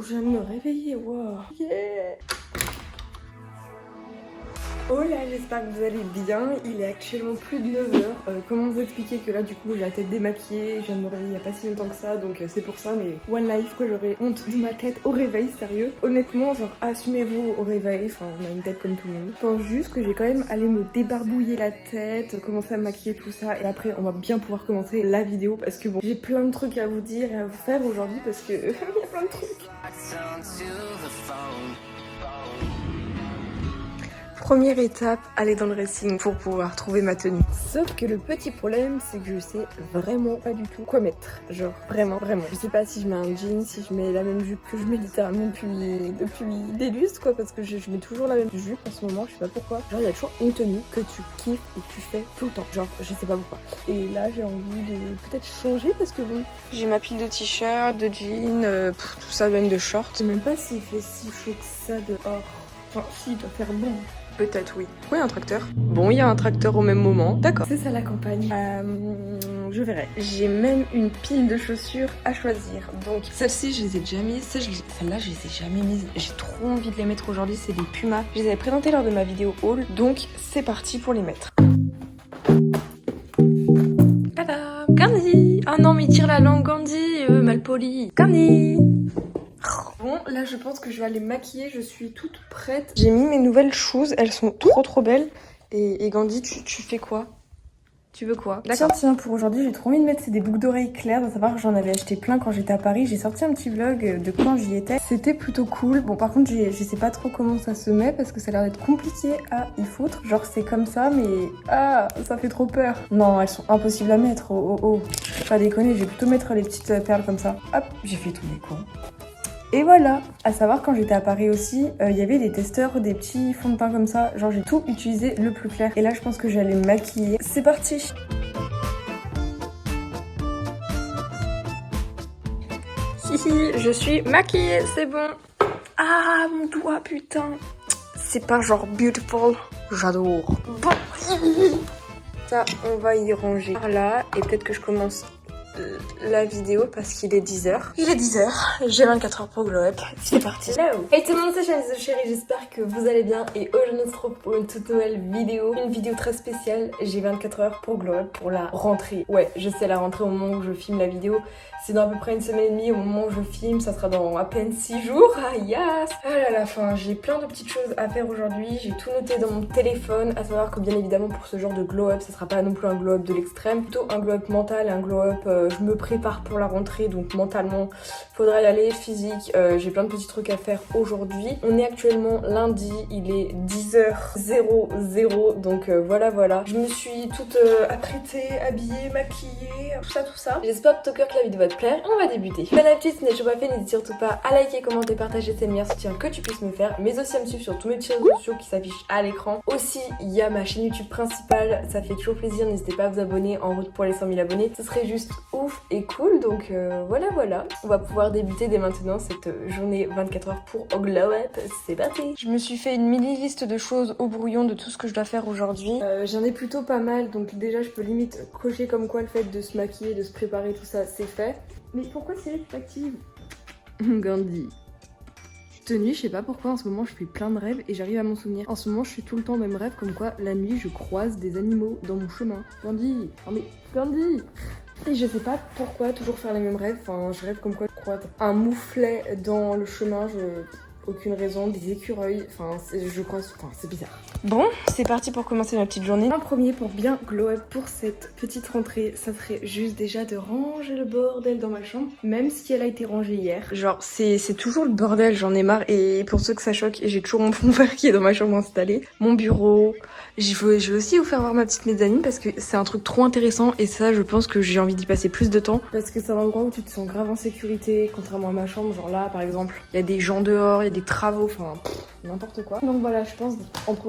je viens de me réveiller, wow. Yeah. Oh là, j'espère que vous allez bien. Il est actuellement plus de 9h. Comment vous expliquer que là, du coup, j'ai la tête démaquillée. Je viens de me réveiller il n'y a pas si longtemps que ça, donc c'est pour ça. Mais one life, quoi, j'aurais honte de ma tête au réveil, sérieux. Honnêtement, genre, assumez-vous au réveil. Enfin, on a une tête comme tout le monde. Je pense juste que j'ai quand même allé me débarbouiller la tête, commencer à me maquiller, tout ça. Et après, on va bien pouvoir commencer la vidéo parce que bon, j'ai plein de trucs à vous dire et à vous faire aujourd'hui parce que il y a plein de trucs. Première étape, aller dans le dressing pour pouvoir trouver ma tenue. Sauf que le petit problème, c'est que je sais vraiment pas du tout quoi mettre. Genre vraiment. Je sais pas si je mets un jean, si je mets la même jupe que je mets littéralement depuis des lustres quoi, parce que je mets toujours la même jupe en ce moment, je sais pas pourquoi. Genre il y a toujours une tenue que tu kiffes et que tu fais tout le temps. Genre je sais pas pourquoi. Et là j'ai envie de peut-être changer parce que bon, j'ai ma pile de t-shirts, de jeans, tout ça, même de shorts. Je sais même pas s'il fait si chaud que ça dehors. Enfin si, il doit faire bon. Peut-être oui. Oui, un tracteur. Bon, il y a un tracteur au même moment. D'accord. C'est ça la campagne. Je verrai. J'ai même une pile de chaussures à choisir. Donc, celles-ci, je les ai déjà mises. Celles-là, je les ai jamais mises. J'ai trop envie de les mettre aujourd'hui. C'est des Pumas. Je les avais présentées lors de ma vidéo haul. Donc, c'est parti pour les mettre. Tada! Candy! Ah non, mais il tire la langue, Gandhi. Malpoli. Candy! Bon, là je pense que je vais aller maquiller, je suis toute prête. J'ai mis mes nouvelles choses, elles sont trop belles. Et Gandhi, tu fais quoi? Tu veux quoi? D'accord. Tiens, pour aujourd'hui, j'ai trop envie de mettre des boucles d'oreilles claires. À savoir que j'en avais acheté plein quand j'étais à Paris. J'ai sorti un petit vlog de quand j'y étais. C'était plutôt cool. Bon, par contre, je sais pas trop comment ça se met parce que ça a l'air d'être compliqué à y foutre. Genre, c'est comme ça, mais ah, ça fait trop peur. Non, elles sont impossibles à mettre. Oh. Faut pas déconner, je vais plutôt mettre les petites perles comme ça. Hop, j'ai fait tous les cons. Et voilà, à savoir quand j'étais à Paris aussi, il y avait des testeurs, des petits fonds de teint comme ça, genre j'ai tout utilisé le plus clair. Et là je pense que j'allais me maquiller. C'est parti! Hihi, je suis maquillée, c'est bon. Ah mon doigt, putain. C'est pas genre beautiful, j'adore. Bon, ça on va y ranger par là et peut-être que je commence la vidéo parce qu'il est 10h. Il est 10h, j'ai 24 heures pour glow up. C'est parti. Hello. Hey tout le monde, c'est Chalice chérie, j'espère que vous allez bien et aujourd'hui on se retrouve pour une toute nouvelle vidéo. Une vidéo très spéciale, j'ai 24 heures pour glow up pour la rentrée. Ouais, je sais, la rentrée au moment où je filme la vidéo, c'est dans à peu près une semaine et demie au moment où je filme, ça sera dans à peine 6 jours. Ah yes. Ah là la fin, j'ai plein de petites choses à faire aujourd'hui, j'ai tout noté dans mon téléphone, à savoir que bien évidemment pour ce genre de glow up, ça sera pas non plus un glow up de l'extrême, plutôt un glow up mental et un glow up je me prépare pour la rentrée, donc mentalement faudra y aller, physique, j'ai plein de petits trucs à faire aujourd'hui. On est actuellement lundi, il est 10h00, donc voilà. Je me suis toute apprêtée, habillée, maquillée, tout ça. J'espère de tout cœur que la vidéo va te plaire. On va débuter. Bon appétit, si ce n'est toujours pas fait, n'hésite surtout pas à liker, commenter, partager, c'est le meilleur soutien que tu puisses me faire, mais aussi à me suivre sur tous mes petits réseaux sociaux qui s'affichent à l'écran. Aussi, il y a ma chaîne YouTube principale, ça fait toujours plaisir, n'hésitez pas à vous abonner, en route pour les 100 000 abonnés, ce serait juste ouf et cool, donc voilà. On va pouvoir débuter dès maintenant cette journée 24 heures pour glow up, c'est parti. Je me suis fait une mini liste de choses au brouillon de tout ce que je dois faire aujourd'hui. J'en ai plutôt pas mal, donc déjà je peux limite cocher comme quoi le fait de se maquiller, de se préparer, tout ça, c'est fait. Mais pourquoi c'est active? Gandhi. Tenue, je sais pas pourquoi en ce moment je fais plein de rêves et j'arrive à m'en souvenir. En ce moment je fais tout le temps le même rêve, comme quoi la nuit je croise des animaux dans mon chemin. Gandhi, oh mais Gandhi. Et je sais pas pourquoi toujours faire les mêmes rêves, enfin je rêve comme quoi je croise un mouflet dans le chemin, aucune raison, des écureuils, c'est bizarre. Bon, c'est parti pour commencer ma petite journée. Un premier pour bien glow up pour cette petite rentrée, ça serait juste déjà de ranger le bordel dans ma chambre, même si elle a été rangée hier. Genre c'est toujours le bordel, j'en ai marre et pour ceux que ça choque, j'ai toujours mon fond vert qui est dans ma chambre installé, mon bureau. Je veux aussi vous faire voir ma petite mezzanine parce que c'est un truc trop intéressant et ça je pense que j'ai envie d'y passer plus de temps parce que c'est un endroit où tu te sens grave en sécurité, contrairement à ma chambre. Genre là par exemple, il y a des gens dehors, il y a des des travaux, enfin n'importe quoi. Donc voilà, je pense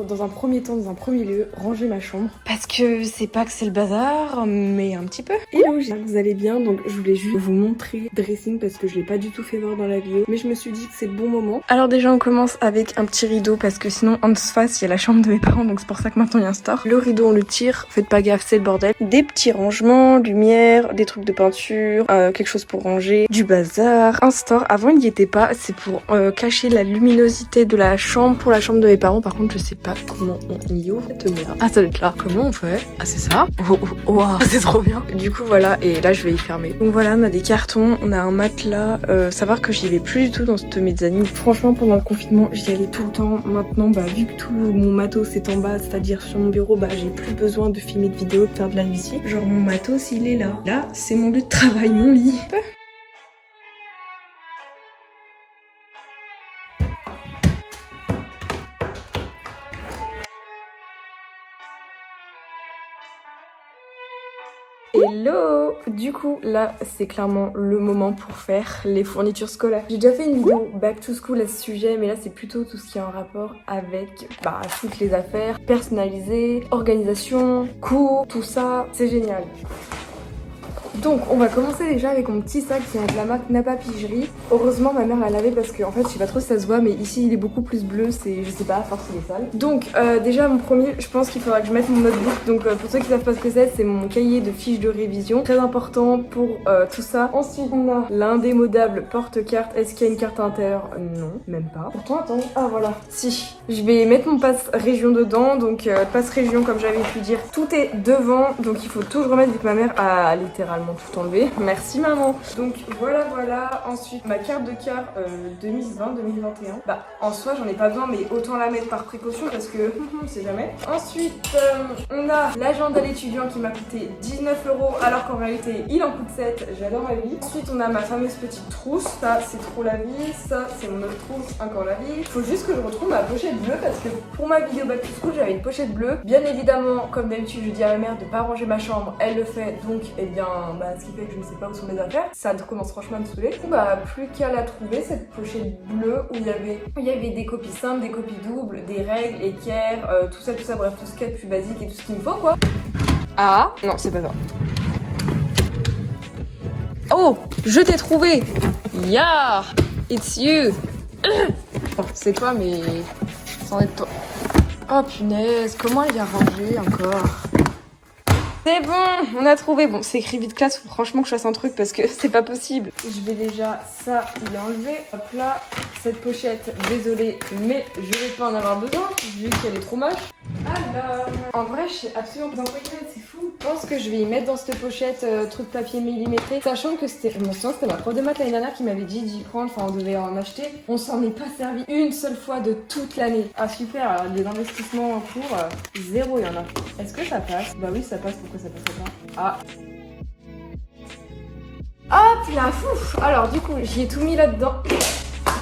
dans un premier temps, dans un premier lieu, ranger ma chambre. Parce que c'est pas que c'est le bazar, mais un petit peu. Hello, j'espère que vous allez bien. Donc je voulais juste vous montrer le dressing parce que je l'ai pas du tout fait voir dans la vidéo. Mais je me suis dit que c'est le bon moment. Alors déjà on commence avec un petit rideau parce que sinon en face il y a la chambre de mes parents, donc c'est pour ça que maintenant il y a un store. Le rideau on le tire, faites pas gaffe, c'est le bordel. Des petits rangements, lumière, des trucs de peinture, quelque chose pour ranger, du bazar. Un store, avant il n'y était pas, c'est pour cacher la luminosité de la chambre pour la chambre de mes parents. Par contre je sais pas comment on y ouvre cette merde. Ah ça doit être là. Comment on fait? Ah c'est ça? Oh, c'est trop bien. Du coup voilà, et là je vais y fermer. Donc voilà, on a des cartons, on a un matelas. Savoir que j'y vais plus du tout dans cette mezzanine. Franchement pendant le confinement j'y allais tout le temps. Maintenant bah vu que tout mon matos est en bas, c'est-à-dire sur mon bureau, bah j'ai plus besoin de filmer de vidéos, de faire de la ici. Genre mon matos il est là. Là c'est mon lieu de travail, mon lit. Hello! Du coup, là, c'est clairement le moment pour faire les fournitures scolaires. J'ai déjà fait une vidéo back to school à ce sujet, mais là, c'est plutôt tout ce qui est en rapport avec toutes les affaires personnalisées, organisation, cours, tout ça. C'est génial. Donc on va commencer déjà avec mon petit sac qui est de la marque Napa Pigerie. Heureusement ma mère l'a lavé parce que en fait je sais pas trop si ça se voit, mais ici il est beaucoup plus bleu, c'est je sais pas, à force il est sale. Donc déjà mon premier, je pense qu'il faudra que je mette mon notebook. Donc pour ceux qui savent pas ce que c'est mon cahier de fiches de révision, très important pour tout ça. Ensuite on a l'indémodable porte-carte. Est-ce qu'il y a une carte à l'intérieur? Non, même pas. Pourtant attends, ah voilà, si. Je vais mettre mon passe région dedans, donc passe région comme j'avais pu dire, tout est devant, donc il faut tout remettre vu que ma mère a littéralement tout enlevé. Merci maman. Donc voilà. Ensuite ma carte de car 2020-2021. Bah en soi j'en ai pas besoin, mais autant la mettre par précaution parce que on sait jamais. Ensuite on a l'agenda d'étudiant qui m'a coûté 19 € alors qu'en réalité il en coûte 7. J'adore ma vie. Ensuite on a ma fameuse petite trousse. Ça c'est trop la vie. Ça c'est mon autre trousse, encore la vie. Faut juste que je retrouve ma pochette bleue parce que pour ma vidéo back to school j'avais une pochette bleue. Bien évidemment comme d'habitude je dis à ma mère de pas ranger ma chambre. Elle le fait, donc eh bien ce qui fait que je ne sais pas où sont mes affaires. Ça commence franchement à me saouler. Plus qu'à la trouver, cette pochette bleue où il y avait des copies simples, des copies doubles, des règles, équerres, tout ça, bref, tout ce qu'il y a de plus basique et tout ce qu'il me faut quoi. Ah, non, c'est pas ça. Oh, je t'ai trouvé. Yeah, it's you. Bon, c'est toi, mais sans être toi. Oh punaise, comment il y a rangé encore? C'est bon, on a trouvé. Bon, c'est écrit vite classe, faut franchement que je fasse un truc parce que c'est pas possible. Je vais déjà, ça, il est enlevé. Hop là, cette pochette, désolée, mais je vais pas en avoir besoin vu qu'elle est trop moche. Alors, en vrai, je sais absolument pas quoi y mettre, c'est fou. Je pense que je vais y mettre dans cette pochette truc papier millimétré, sachant que c'était, je me souviens, c'était ma prof de maths l'année dernière qui m'avait dit d'y prendre, enfin on devait en acheter. On s'en est pas servi une seule fois de toute l'année. Ah super, alors des investissements en cours, zéro il y en a. Est-ce que ça passe? Bah oui ça passe, pourquoi ça passerait pas? Ah hop là, fouf. Alors du coup j'y ai tout mis là-dedans.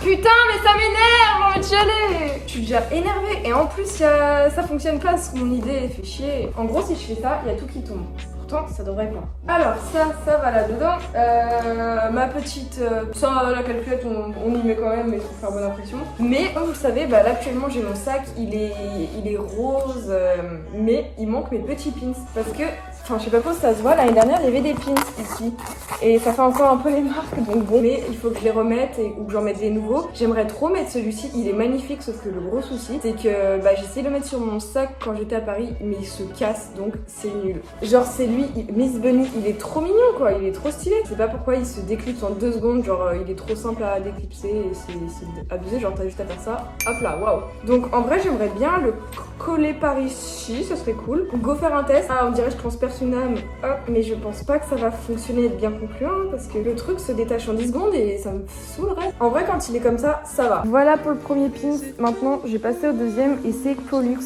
Putain mais ça m'énerve, j'ai envie d'y aller. Je suis déjà énervée et en plus ça fonctionne pas, mon idée fait chier. En gros si je fais ça, il y a tout qui tombe. Pourtant ça devrait pas. Alors ça va là-dedans. Ma petite... ça la calculette on y met quand même mais pour faire bonne impression. Mais comme vous le savez, là actuellement j'ai mon sac, il est rose mais il manque mes petits pins. Parce que... Enfin, je sais pas trop si ça se voit, l'année dernière il y avait des pins ici et ça fait encore un peu les marques donc bon, mais il faut que je les remette ou que j'en mette des nouveaux. J'aimerais trop mettre celui-ci, il est magnifique sauf que le gros souci c'est que j'ai essayé de le mettre sur mon sac quand j'étais à Paris mais il se casse donc c'est nul. Genre c'est lui, Miss Bunny, il est trop mignon quoi, il est trop stylé. Je sais pas pourquoi il se déclipse en 2 secondes, genre il est trop simple à déclipser et c'est abusé, genre t'as juste à faire ça, hop là, waouh. Donc en vrai j'aimerais bien le coller par ici, ce serait cool. Go faire un test, on dirait je transperce une âme, hop, mais je pense pas que ça va fonctionner et être bien concluant parce que le truc se détache en 10 secondes et ça me saoulerait. En vrai quand il est comme ça va. Voilà pour le premier pin, maintenant je vais passer au deuxième et c'est Pollux.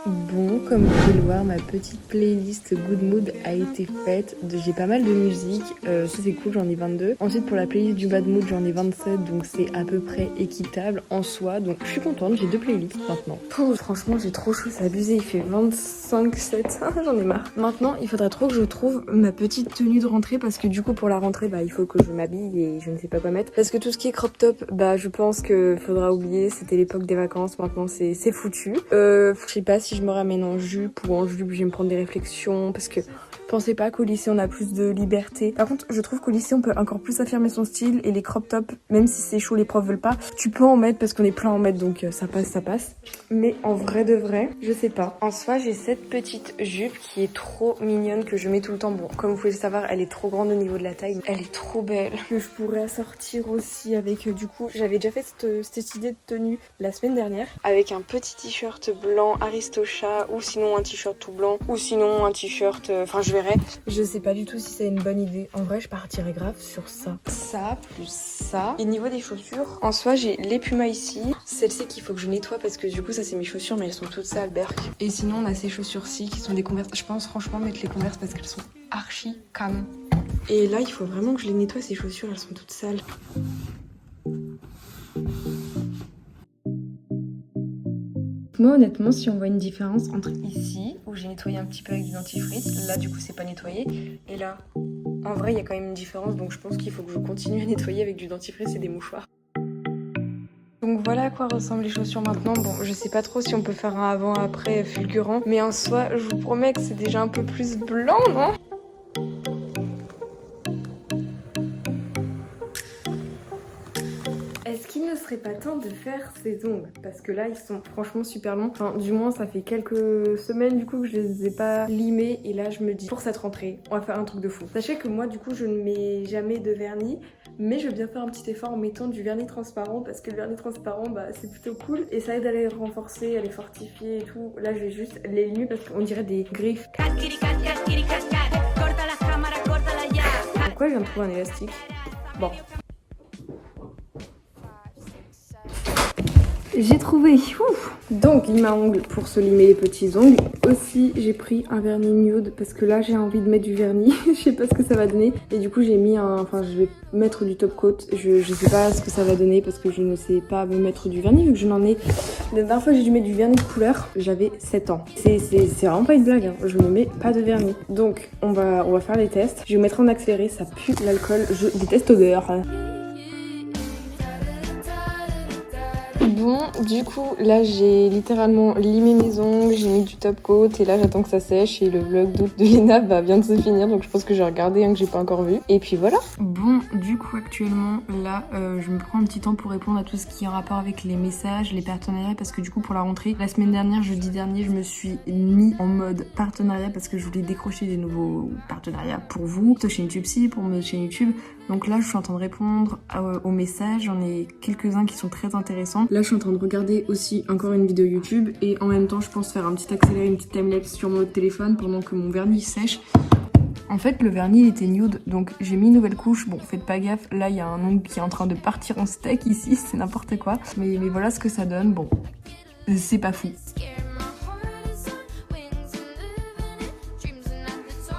Bon, comme vous pouvez le voir, ma petite playlist Good Mood a été faite. J'ai pas mal de musique, ça c'est cool, j'en ai 22. Ensuite pour la playlist du Bad Mood, j'en ai 27, donc c'est à peu près équitable en soi. Donc je suis contente, j'ai 2 playlists maintenant. Oh, franchement j'ai trop chaud, c'est abusé, il fait 25,7, j'en ai marre. Maintenant il faudrait trop que je trouve ma petite tenue de rentrée parce que du coup pour la rentrée, bah il faut que je m'habille et je ne sais pas quoi mettre. Parce que tout ce qui est crop top, bah je pense que faudra oublier, c'était l'époque des vacances, maintenant c'est foutu. Je sais pas si je me ramène en jupe ou en jupe je vais me prendre des réflexions parce que pensez pas qu'au lycée on a plus de liberté. Par contre je trouve qu'au lycée on peut encore plus affirmer son style et les crop tops, même si c'est chaud les profs veulent pas, tu peux en mettre parce qu'on est plein à en mettre donc ça passe. Mais en vrai de vrai, je sais pas. En soi j'ai cette petite jupe qui est trop mignonne que je mets tout le temps. Bon comme vous pouvez le savoir elle est trop grande au niveau de la taille. Elle est trop belle. Que je pourrais assortir aussi avec du coup j'avais déjà fait cette idée de tenue la semaine dernière avec un petit t-shirt blanc Aristocha ou sinon un t-shirt tout blanc ou sinon un t-shirt enfin je verrai. Je sais pas du tout si c'est une bonne idée. En vrai je partirais grave sur ça. Ça plus ça. Et niveau des chaussures, en soi j'ai les Pumas ici. Celle-ci qu'il faut que je nettoie parce que du coup ça c'est mes chaussures mais elles sont toutes sales berk. Et sinon on a ces chaussures-ci qui sont des Converse. Je pense franchement mettre les Converse parce qu'elles sont archi canon. Et là il faut vraiment que je les nettoie ces chaussures, elles sont toutes sales. Moi honnêtement si on voit une différence entre ici où j'ai nettoyé un petit peu avec du dentifrice, là du coup c'est pas nettoyé et là en vrai il y a quand même une différence donc je pense qu'il faut que je continue à nettoyer avec du dentifrice et des mouchoirs. Donc voilà à quoi ressemblent les chaussures maintenant. Bon je sais pas trop si on peut faire un avant-après fulgurant mais en soi je vous promets que c'est déjà un peu plus blanc non ? Est-ce qu'il ne serait pas temps de faire ses ongles? Parce que là ils sont franchement super longs. Enfin du moins ça fait quelques semaines du coup que je les ai pas limés. Et là je me dis pour cette rentrée on va faire un truc de fou. Sachez que moi du coup je ne mets jamais de vernis. Mais je veux bien faire un petit effort en mettant du vernis transparent. Parce que le vernis transparent bah c'est plutôt cool. Et ça aide à les renforcer, à les fortifier et tout. Là je vais juste les limer parce qu'on dirait des griffes. Pourquoi je viens de trouver un élastique? Bon. J'ai trouvé. Ouf. Donc lime à ongles pour se limer les petits ongles. Aussi j'ai pris un vernis nude parce que là j'ai envie de mettre du vernis. Je sais pas ce que ça va donner. Et du coup j'ai mis enfin je vais mettre du top coat. Je sais pas ce que ça va donner parce que je ne sais pas me mettre du vernis vu que je n'en ai. La dernière fois j'ai dû mettre du vernis de couleur, j'avais 7 ans. C'est vraiment pas une blague hein. Je ne mets pas de vernis. Donc on va faire les tests. Je vais vous mettre en accéléré, ça pue l'alcool. Je déteste l'odeur. Bon, du coup, là j'ai littéralement limé mes ongles, j'ai mis du top coat et là j'attends que ça sèche et le vlog d'août de Léna vient de se finir donc je pense que j'ai regardé un que j'ai pas encore vu. Et puis voilà. Bon, du coup actuellement là je me prends un petit temps pour répondre à tout ce qui est en rapport avec les messages, les partenariats parce que du coup pour la rentrée, la semaine dernière, jeudi dernier, je me suis mis en mode partenariat parce que je voulais décrocher des nouveaux partenariats pour vous, votre chaîne YouTube, pour notre chaîne YouTube. Donc là je suis en train de répondre aux messages, j'en ai quelques-uns qui sont très intéressants. Là je suis en train de regarder aussi encore une vidéo YouTube et en même temps je pense faire un petit accéléré, une petite timelapse sur mon téléphone pendant que mon vernis sèche. En fait le vernis il était nude donc j'ai mis une nouvelle couche, bon faites pas gaffe, là il y a un ongle qui est en train de partir en steak ici, c'est n'importe quoi. Mais voilà ce que ça donne, bon c'est pas fou.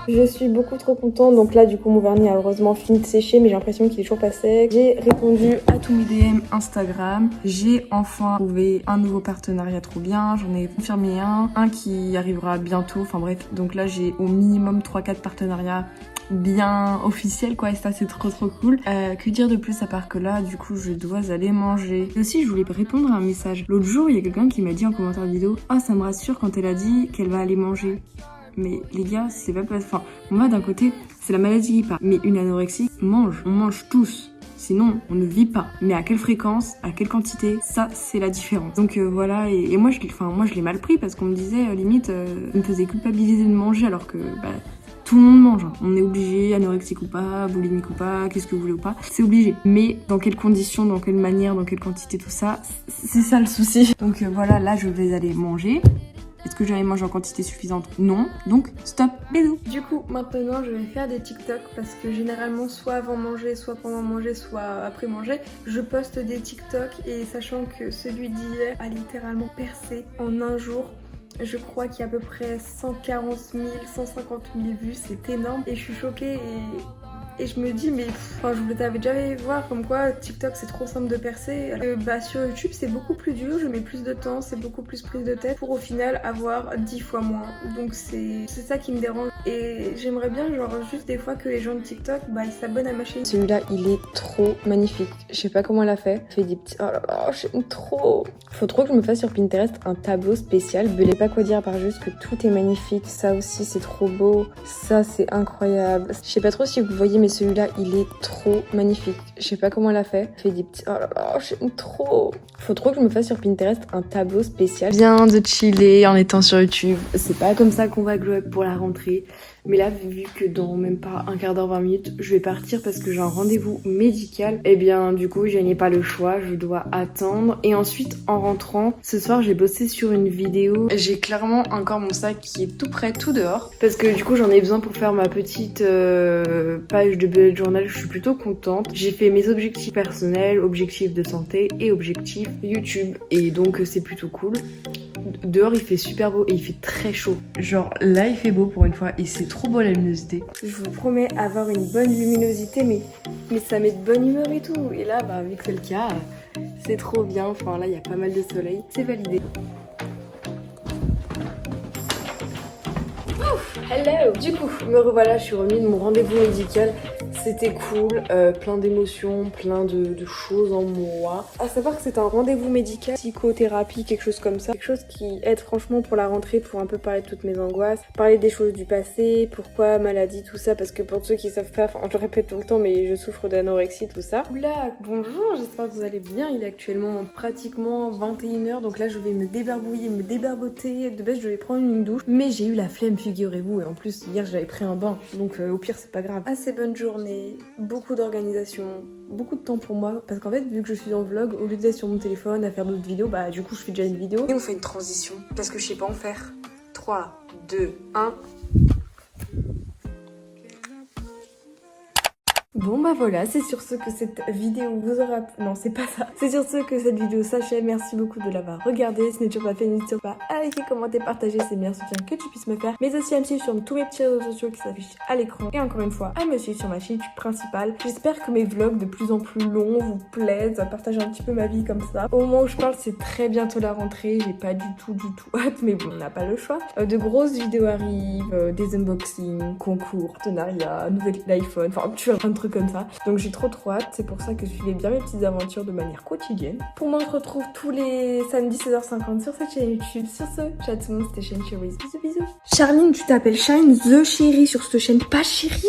Je suis beaucoup trop contente, donc là du coup mon vernis a heureusement fini de sécher mais j'ai l'impression qu'il est toujours pas sec. J'ai répondu à tous mes DM Instagram, j'ai enfin trouvé un nouveau partenariat trop bien, j'en ai confirmé un qui arrivera bientôt, enfin bref, donc là j'ai au minimum 3-4 partenariats bien officiels quoi et ça c'est trop cool. Que dire de plus à part que là du coup je dois aller manger. Et aussi je voulais répondre à un message. L'autre jour il y a quelqu'un qui m'a dit en commentaire de vidéo « Ah ça me rassure quand elle a dit qu'elle va aller manger ». Mais les gars, c'est pas... Enfin, moi d'un côté, c'est la maladie qui part. Mais une anorexie, on mange tous. Sinon, on ne vit pas. Mais à quelle fréquence, à quelle quantité, ça, c'est la différence. Donc voilà, et moi, je l'ai mal pris parce qu'on me disait, limite, on me faisait culpabiliser de manger alors que... tout le monde mange, hein. On est obligé, anorexique ou pas, boulimique ou pas, qu'est-ce que vous voulez ou pas, c'est obligé. Mais dans quelles conditions, dans quelle manière, dans quelle quantité, tout ça, c'est ça le souci. Donc voilà, là, je vais aller manger. Est-ce que j'allais manger en quantité suffisante? Non. Donc, stop, bisous. Du coup, maintenant, je vais faire des TikTok parce que généralement, soit avant manger, soit pendant manger, soit après manger, je poste des TikTok et sachant que celui d'hier a littéralement percé en un jour, Je crois qu'il y a à peu près 140 000, 150 000 vues, c'est énorme. Et je suis choquée et je me dis mais enfin, je vous l'avais déjà fait voir comme quoi TikTok c'est trop simple de percer. Sur YouTube c'est beaucoup plus dur, je mets plus de temps, c'est beaucoup plus prise de tête pour au final avoir 10 fois moins. Donc c'est ça qui me dérange. Et j'aimerais bien genre juste des fois que les gens de TikTok ils s'abonnent à ma chaîne. Celui-là il est trop magnifique. Je sais pas comment elle a fait. Elle fait des petits... Oh là là, j'aime trop. Faut trop que je me fasse sur Pinterest un tableau spécial. Je sais pas quoi dire par juste que tout est magnifique. Ça aussi c'est trop beau. Ça c'est incroyable. Je sais pas trop si vous voyez mais celui-là il est trop magnifique. Je sais pas comment elle a fait. Elle fait des petits... Oh là là, j'aime trop. Faut trop que je me fasse sur Pinterest un tableau spécial. Bien de chiller en étant sur YouTube. C'est pas comme ça qu'on va glow up pour la rentrée. Mais là, vu que dans même pas un quart d'heure, 20 minutes, je vais partir parce que j'ai un rendez-vous médical, et bien du coup, je n'ai pas le choix, je dois attendre. Et ensuite, en rentrant, ce soir, j'ai bossé sur une vidéo. J'ai clairement encore mon sac qui est tout prêt, tout dehors. Parce que du coup, j'en ai besoin pour faire ma petite page de bullet journal. Je suis plutôt contente. J'ai fait mes objectifs personnels, objectifs de santé et objectifs YouTube. Et donc, c'est plutôt cool. Dehors il fait super beau et il fait très chaud. Genre là il fait beau pour une fois et c'est trop beau la luminosité. Je vous promets avoir une bonne luminosité mais ça met de bonne humeur et tout. Et là vu que c'est le cas, c'est trop bien. Enfin là il y a pas mal de soleil, c'est validé. Hello. Du coup, me revoilà, je suis revenue de mon rendez-vous médical. C'était cool, plein d'émotions, plein de choses en moi. À savoir que c'est un rendez-vous médical, psychothérapie, quelque chose comme ça. Quelque chose qui aide franchement pour la rentrée, pour un peu parler de toutes mes angoisses, parler des choses du passé, pourquoi maladie, tout ça. Parce que pour ceux qui savent pas, je le répète tout le temps, mais je souffre d'anorexie, tout ça. Oula, bonjour, j'espère que vous allez bien. Il est actuellement pratiquement 21h, donc là je vais me débarbouiller, me débarboter. De base je vais prendre une douche, mais j'ai eu la flemme, figurez-vous. Et en plus hier j'avais pris un bain, donc au pire c'est pas grave. Assez bonne journée, beaucoup d'organisation, beaucoup de temps pour moi, parce qu'en fait vu que je suis en vlog, au lieu d'être sur mon téléphone à faire d'autres vidéos, du coup je fais déjà une vidéo. Et on fait une transition, parce que je sais pas en faire. 3, 2, 1... Bon voilà, c'est sur ce que cette vidéo vous aura... Non, c'est pas ça. C'est sur ce que cette vidéo s'achève. Merci beaucoup de l'avoir regardée. Si ce n'est toujours pas fait, n'hésite pas à liker, commenter, partager. C'est le meilleur soutien que tu puisses me faire. Mais aussi à me suivre sur tous mes petits réseaux sociaux qui s'affichent à l'écran. Et encore une fois, à me suivre sur ma chaîne principale. J'espère que mes vlogs de plus en plus longs vous plaisent. À partager un petit peu ma vie comme ça. Au moment où je parle, c'est très bientôt la rentrée. J'ai pas du tout hâte. Mais bon, on n'a pas le choix. De grosses vidéos arrivent. Des unboxings, concours, partenariats, nouvel iPhone. Enfin, tu vois, plein de trucs comme ça. Donc j'ai trop hâte, c'est pour ça que je suivais bien mes petites aventures de manière quotidienne. Pour moi, on se retrouve tous les samedis 16h50 sur cette chaîne YouTube. Sur ce, ciao tout le monde, c'était Shine Cherries. Bisous bisous. Charline, tu t'appelles Shine the Chérie sur cette chaîne, pas Chérie.